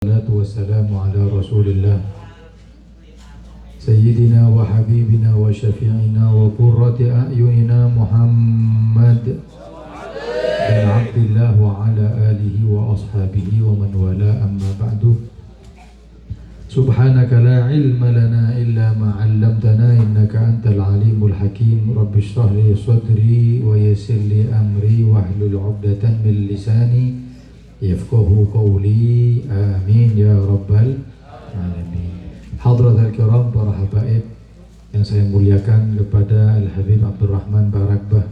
Salatu wassalamu ala rasulillah Sayyidina wa habibina wa syafi'ina wa qurrati a'yunina Muhammad bin Abdillah wa ala alihi wa ashabihi wa man wala amma ba'du. Subhanaka la ilma lana illa ma 'allamtana innaka antal alimul hakim. Rabbi shrah li sadri wa yassir li amri wahlul 'uqdatam min lisani yafqahu qawli, amin ya rabbal alamin. Hadratul kiram, para habaib yang saya muliakan, kepada Al-Habib Abdurrahman Barakbah,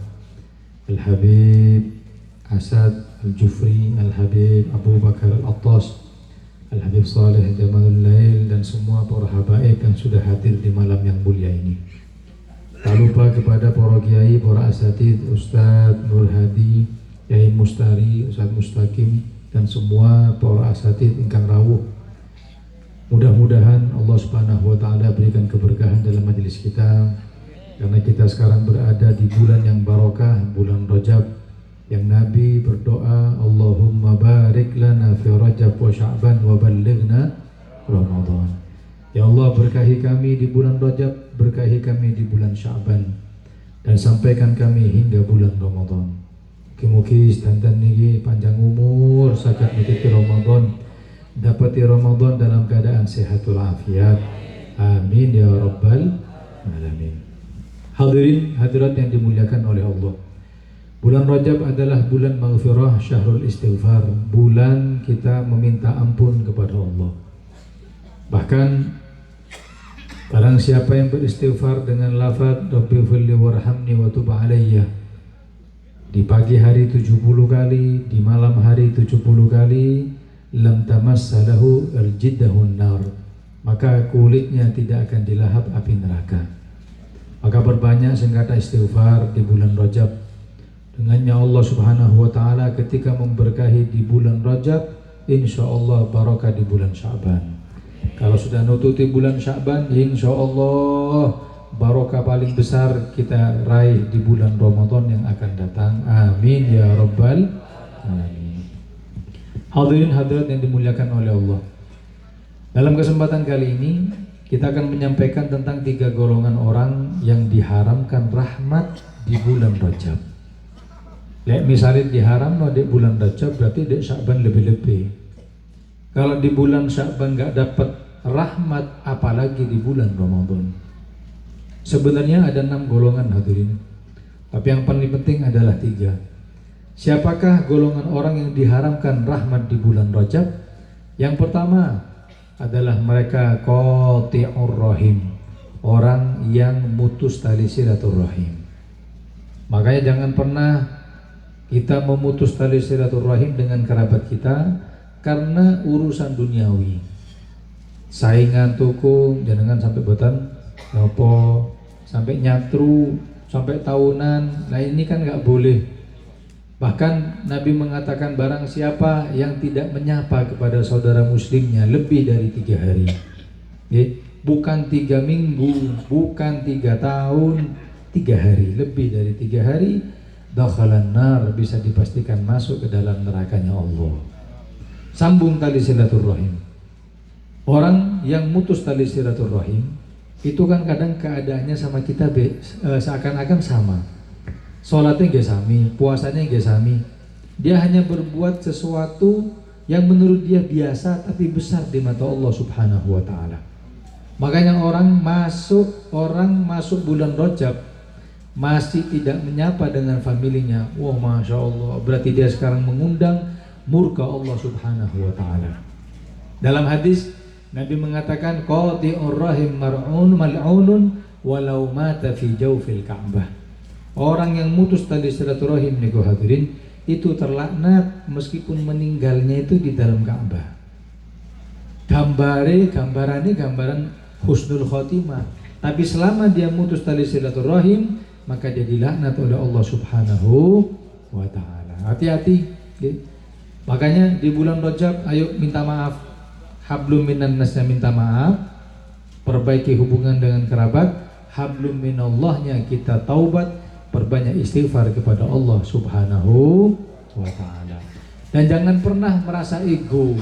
Al-Habib Asad Al-Jufri, Al-Habib Abu Bakar Al-Attas, Al-Habib Saleh Jamalul Lail, dan semua para habaib yang sudah hadir di malam yang mulia ini. Tak lupa kepada para kiai, para asatid, Ustadz Nur Hadi, Kiai Mustari, Ustadz Mustaqim, dan semua para asatid ingkang rawuh. Mudah-mudahan Allah Subhanahu wa taala berikan keberkahan dalam majelis kita, karena kita sekarang berada di bulan yang barokah, bulan Rajab, yang Nabi berdoa, Allahumma barik lana fi Rajab wa Sya'ban wa ballighna Ramadan. Ya Allah, berkahi kami di bulan Rajab, berkahi kami di bulan Sya'ban, dan sampaikan kami hingga bulan Ramadan. Mugi-mugi sedanten niki panjang umur, saged nutupi Ramadan, dapati Ramadan dalam keadaan sehatul afiat. Amin ya rabbal alamin. Hadirin hadirat yang dimuliakan oleh Allah, bulan Rajab adalah bulan maghfirah, syahrul istighfar, bulan kita meminta ampun kepada Allah. Bahkan barang siapa yang beristighfar dengan lafaz Rabbighfirli warhamni wa tub alayya di pagi hari 70 kali, di malam hari 70 kali, lam tamassalahu al-jiddahun nar, maka kulitnya tidak akan dilahap api neraka. Maka berbanyak singkatan istighfar di bulan Rajab. Dengannya Allah Subhanahu wa taala ketika memberkahi di bulan Rajab, insyaallah barakah di bulan Sya'ban. Kalau sudah nututi bulan Sya'ban, insyaallah barokah paling besar kita raih di bulan Ramadan yang akan datang. Amin ya rabbal alamin. Hadirin hadirat yang dimuliakan oleh Allah, dalam kesempatan kali ini kita akan menyampaikan tentang 3 golongan orang yang diharamkan rahmat di bulan Rajab. Misalnya diharam di bulan Rajab, berarti di Sya'ban lebih-lebih. Kalau di bulan Sya'ban nggak dapat rahmat, apalagi di bulan Ramadan. Sebenarnya ada 6 golongan hadirin, tapi yang paling penting adalah 3. Siapakah golongan orang yang diharamkan rahmat di bulan Rajab? Yang pertama adalah mereka qati'ur rahim, orang yang mutus tali silaturahim. Makanya jangan pernah kita memutus tali silaturahim dengan kerabat kita karena urusan duniawi, saingan tuku, jangan sampai botan apa, sampai nyatru, sampai tahunan. Nah ini kan nggak boleh. Bahkan Nabi mengatakan barang siapa yang tidak menyapa kepada saudara muslimnya lebih dari 3 hari, bukan 3 minggu, bukan 3 tahun, 3 hari, lebih dari 3 hari, dakhalan nar, bisa dipastikan masuk ke dalam nerakanya Allah. Sambung tali silaturahim. Orang yang mutus tali silaturahim itu kan kadang keadaannya sama kita seakan-akan sama. Sholatnya nggak sami, puasanya nggak sami. Dia hanya berbuat sesuatu yang menurut dia biasa tapi besar di mata Allah Subhanahu wa taala. Makanya orang masuk bulan Rajab masih tidak menyapa dengan familinya. Wah, Masya Allah, berarti dia sekarang mengundang murka Allah Subhanahu wa taala. Dalam hadis Nabi mengatakan qati'ur rahim mal'unun walau mata fi jawfil Ka'bah. Orang yang mutus tali silaturahim niku hadirin itu terlaknat meskipun meninggalnya itu di dalam Ka'bah. Gambaran husnul khotimah. Tapi selama dia mutus tali silaturahim, maka dia dilaknat oleh Allah Subhanahu wa taala. Hati-hati. Makanya di bulan Rajab ayo minta maaf. Hablum minan nasnya minta maaf, perbaiki hubungan dengan kerabat. Hablum minallahnya kita taubat, perbanyak istighfar kepada Allah Subhanahu wa taala. Dan jangan pernah merasa ego.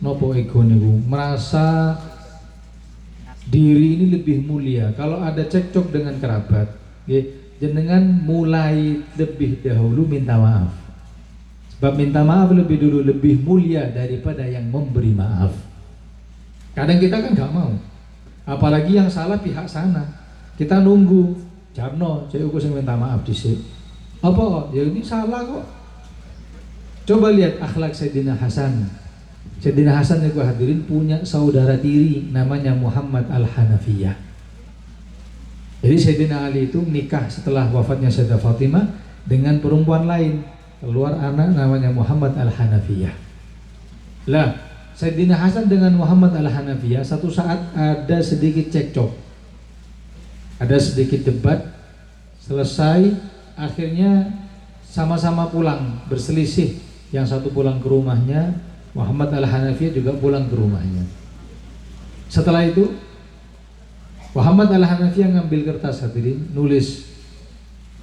nopo ego niku merasa diri ini lebih mulia. Kalau ada cekcok dengan kerabat, jenengan mulai lebih dahulu minta maaf. Sebab minta maaf lebih dulu lebih mulia daripada yang memberi maaf. Kadang kita kan nggak mau, apalagi yang salah pihak sana. Kita nunggu, Jarno, saya ukur minta maaf disik. Apa? Ya ini salah kok. Coba lihat akhlak Sayyidina Hasan. Sayyidina Hasan yang hadirin punya saudara tiri namanya Muhammad Al-Hanafiyah. Jadi Sayyidina Ali itu nikah setelah wafatnya Sayyidah Fatimah dengan perempuan lain, keluar anak namanya Muhammad Al-Hanafiyah. Lah, Sayyidina Hasan dengan Muhammad Al-Hanafiyah satu saat ada sedikit cekcok, ada sedikit debat, selesai akhirnya sama-sama pulang, berselisih. Yang satu pulang ke rumahnya, Muhammad Al-Hanafiyah juga pulang ke rumahnya. Setelah itu Muhammad Al-Hanafiyah ngambil kertas hadirin, nulis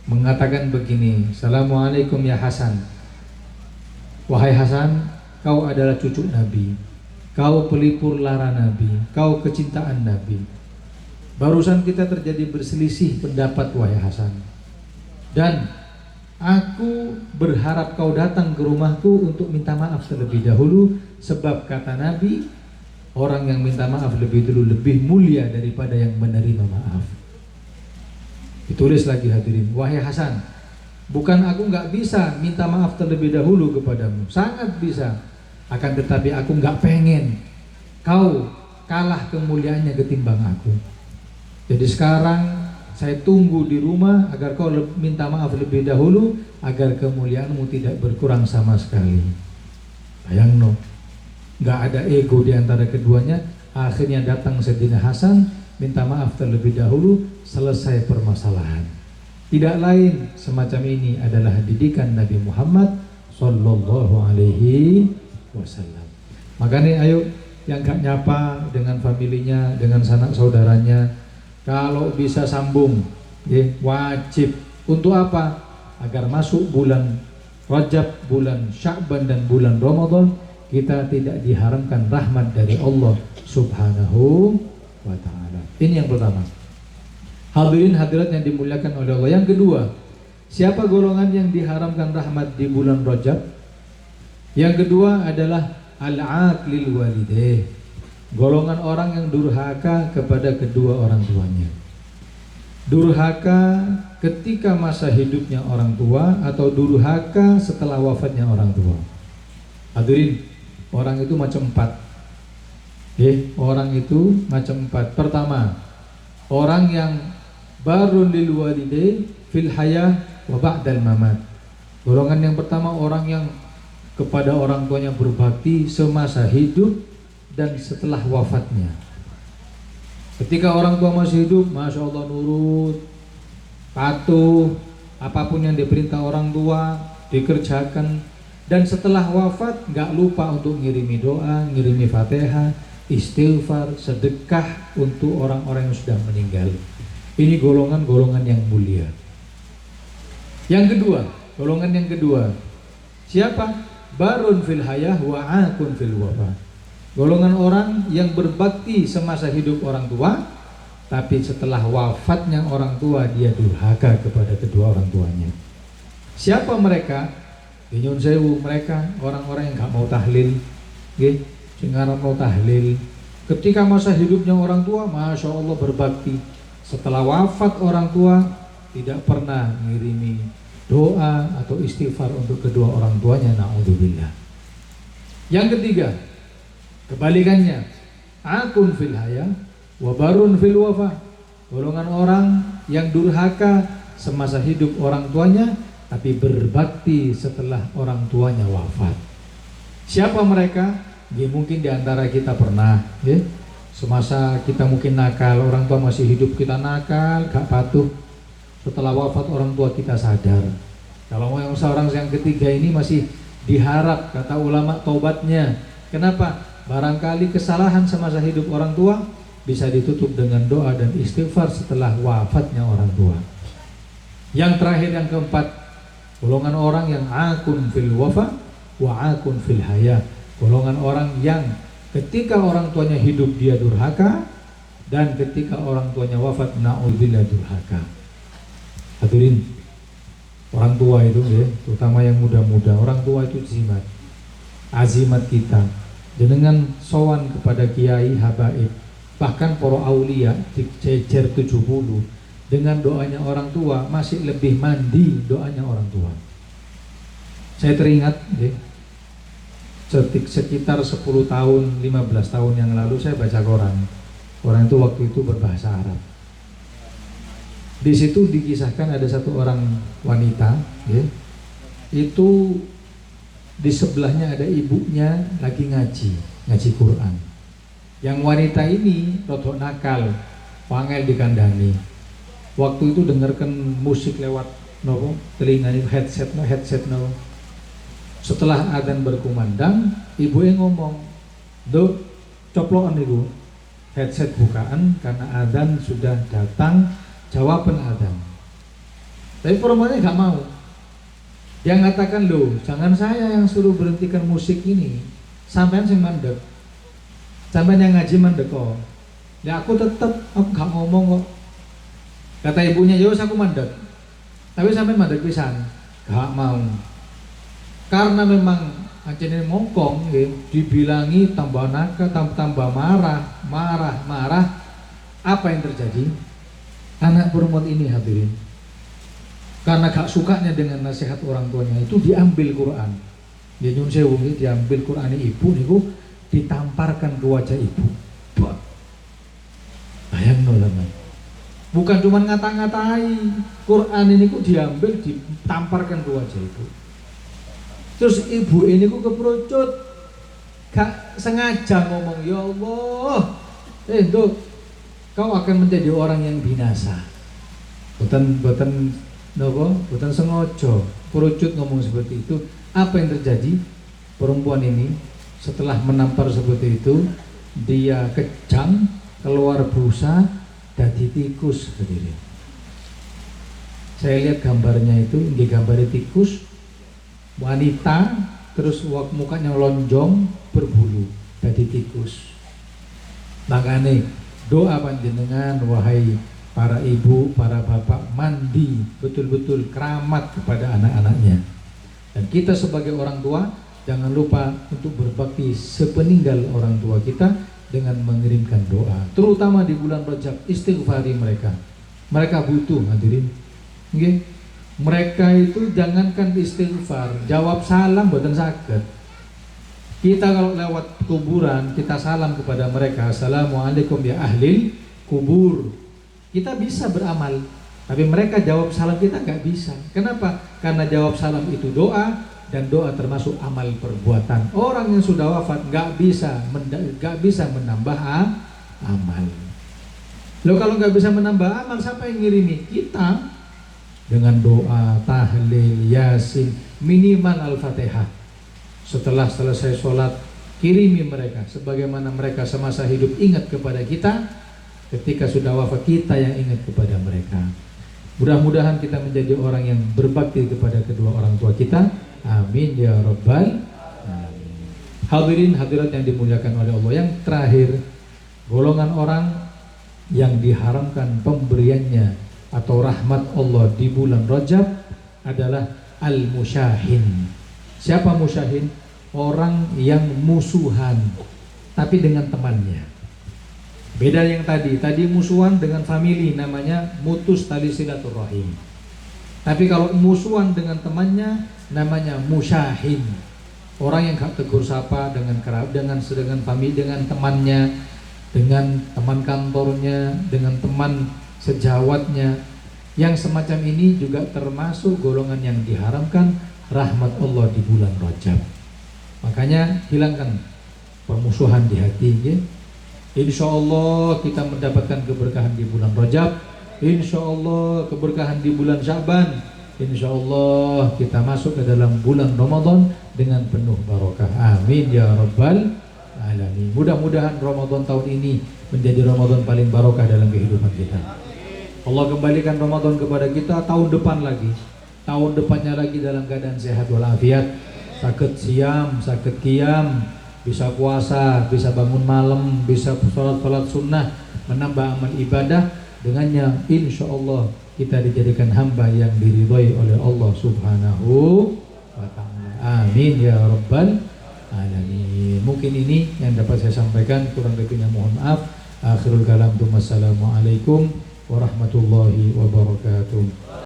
mengatakan begini, Assalamualaikum ya Hasan. Wahai Hasan, kau adalah cucu Nabi, kau pelipur lara Nabi, kau kecintaan Nabi. Barusan kita terjadi berselisih pendapat wahai Hasan, dan aku berharap kau datang ke rumahku untuk minta maaf terlebih dahulu. Sebab kata Nabi, orang yang minta maaf lebih dulu lebih mulia daripada yang menerima maaf. Ditulis lagi hadirin, wahai Hasan, bukan aku nggak bisa minta maaf terlebih dahulu kepadamu, sangat bisa. Akan tetapi aku nggak pengen kau kalah kemuliaannya ketimbang aku. Jadi sekarang saya tunggu di rumah agar kau minta maaf lebih dahulu agar kemuliaanmu tidak berkurang sama sekali. Bayang no, nggak ada ego di antara keduanya. Akhirnya datang Sayyidina Hasan minta maaf terlebih dahulu, selesai permasalahan. Tidak lain semacam ini adalah didikan Nabi Muhammad Sallallahu Alaihi Wasallam. Makanya ayo yang gak nyapa dengan familinya, dengan sanak saudaranya, kalau bisa sambung, wajib. Untuk apa? Agar masuk bulan Rajab, bulan Sya'ban dan bulan Ramadan, kita tidak diharamkan rahmat dari Allah Subhanahu wa ta'ala. Ini yang pertama. Hadirin hadirat yang dimuliakan oleh Allah. Yang kedua, siapa golongan yang diharamkan rahmat di bulan Rajab? Yang kedua adalah al-aqlil walideh, golongan orang yang durhaka kepada kedua orang tuanya. Durhaka ketika masa hidupnya orang tua atau durhaka setelah wafatnya orang tua. Hadirin, orang itu macam empat. Orang itu macam empat. Pertama, orang yang barun lil walidayh fil hayah wa ba'dal mamat. Golongan yang pertama orang yang kepada orang tuanya berbakti semasa hidup dan setelah wafatnya. Ketika orang tua masih hidup, masya Allah nurut, patuh, apapun yang diperintah orang tua dikerjakan. Dan setelah wafat nggak lupa untuk ngirimi doa, ngirimi fatihah, istighfar, sedekah untuk orang-orang yang sudah meninggal. Ini golongan-golongan yang mulia. Yang kedua, golongan yang kedua, siapa? Barun fil hayah wa akun fil wafa. Golongan orang yang berbakti semasa hidup orang tua, tapi setelah wafatnya orang tua dia durhaka kepada kedua orang tuanya. Siapa mereka? Nyun sewu, mereka orang-orang yang gak mau tahlil, ngarep mau tahlil. Ketika masa hidupnya orang tua, masya Allah berbakti. Setelah wafat orang tua, tidak pernah ngirimi doa atau istighfar untuk kedua orang tuanya. Na'udzubillah. Yang ketiga, kebalikannya, akun fil hayah wa barun fil wafa. Golongan orang yang durhaka semasa hidup orang tuanya, tapi berbakti setelah orang tuanya wafat. Siapa mereka? Mungkin diantara kita pernah, semasa kita mungkin nakal, orang tua masih hidup kita nakal, gak patuh. Setelah wafat orang tua kita sadar. Kalau yang seorang yang ketiga ini masih diharap, kata ulama, taubatnya. Kenapa? Barangkali kesalahan semasa hidup orang tua bisa ditutup dengan doa dan istighfar setelah wafatnya orang tua. Yang terakhir, yang keempat, golongan orang yang akun fil wafa wa akun fil haya. Golongan orang yang ketika orang tuanya hidup dia durhaka, dan ketika orang tuanya wafat na'udzubillah durhaka. Hadirin, orang tua itu ya, terutama yang muda-muda, orang tua itu azimat kita. Dengan sowan kepada kiai habaib, bahkan para aulia dijejer 70, dengan doanya orang tua masih lebih mandi doanya orang tua. Saya teringat ya, sekitar 10 tahun, 15 tahun yang lalu saya baca koran. Orang itu waktu itu berbahasa Arab. Di situ dikisahkan ada satu orang wanita, ya, itu di sebelahnya ada ibunya lagi ngaji Quran. Yang wanita ini rodok nakal, wangel dikandani. Waktu itu dengarkan musik lewat telinga ini headset no. Setelah adzan berkumandang, ibunya ngomong, "Do, coplokan itu." Headset bukaan karena adzan sudah datang, jawaban adzan. Tapi perempuannya gak mau. Dia mengatakan, "Loh, jangan saya yang suruh berhentikan musik ini. Sampean sing mandek. Sampean yang ngaji mandek kok. Ya aku tetap, aku gak ngomong kok." Kata ibunya, "Yo aku mandek. Tapi sampean mandek pisan." Gak mau. Karena memang akhirnya mongkong, ya, dibilangi tambah nakal, tambah marah. Apa yang terjadi? Anak perempuan ini hadirin, karena gak sukanya dengan nasihat orang tuanya itu diambil Quran. Dia nyun sewu diambil Quran ibu niku ditamparkan ke wajah ibu. Bayang no teman. Bukan cuma ngata-ngatai, Quran ini ku diambil ditamparkan ke wajah ibu. Terus ibu ini ku keperucut, gak sengaja ngomong, "Ya Allah, Dok, kau akan menjadi orang yang binasa." Boten sengaja, perucut ngomong seperti itu. Apa yang terjadi? Perempuan ini setelah menampar seperti itu, dia kejang, keluar busa, dadi tikus sendiri. Saya lihat gambarnya itu, di gambar tikus, wanita, terus mukanya lonjong, berbulu, dadi tikus. Makanya doa panjenengan wahai para ibu, para bapak, mandi betul-betul keramat kepada anak-anaknya. Dan kita sebagai orang tua jangan lupa untuk berbakti sepeninggal orang tua kita dengan mengirimkan doa, terutama di bulan Rajab. Istighfari mereka. Mereka butuh, hadirin. Okay? Mereka itu jangankan istighfar, jawab salam boten saged. Kita kalau lewat kuburan, kita salam kepada mereka, "Assalamualaikum ya ahlil kubur." Kita bisa beramal, tapi mereka jawab salam kita nggak bisa. Kenapa? Karena jawab salam itu doa, dan doa termasuk amal perbuatan. Orang yang sudah wafat nggak bisa menambah amal. Loh, kalau nggak bisa menambah amal, siapa yang ngirimi? Kita. Dengan doa, tahlil, yasin, minimal al-fatihah. Setelah selesai sholat, kirimi mereka sebagaimana mereka semasa hidup ingat kepada kita. Ketika sudah wafat, kita yang ingat kepada mereka. Mudah-mudahan kita menjadi orang yang berbakti kepada kedua orang tua kita. Amin ya rabbal alamin. Hadirin hadirat yang dimuliakan oleh Allah. Yang terakhir, golongan orang yang diharamkan pemberiannya atau rahmat Allah di bulan Rajab adalah al-musyahin. Siapa musyahin? Orang yang musuhan tapi dengan temannya. Beda yang tadi musuhan dengan famili, namanya mutus tali silaturahim. Tapi kalau musuhan dengan temannya namanya musyahin. Orang yang gak tegur sapa dengan famili, dengan temannya, dengan teman kantornya, dengan teman sejawatnya. Yang semacam ini juga termasuk golongan yang diharamkan rahmat Allah di bulan Rajab. Makanya hilangkan permusuhan di hati, ya. Insya Allah kita mendapatkan keberkahan di bulan Rajab. Insya Allah keberkahan di bulan Syaban. Insya Allah kita masuk ke dalam bulan Ramadan dengan penuh barokah. Amin ya rabbal alamin. Mudah-mudahan Ramadan tahun ini menjadi Ramadan paling barokah dalam kehidupan kita. Allah kembalikan Ramadan kepada kita tahun depan lagi. Tahun depannya lagi dalam keadaan sehat walafiat, sakit siam, sakit qiyam, bisa puasa, bisa bangun malam, bisa sholat sunnah, menambah amal ibadah. Dengannya insya Allah kita dijadikan hamba yang diridhoi oleh Allah Subhanahu wa ta'ala. Amin ya rabbal alamin. Mungkin ini yang dapat saya sampaikan, kurang lebihnya mohon maaf. Akhirul kalam, wassalamualaikum warahmatullahi wabarakatuh.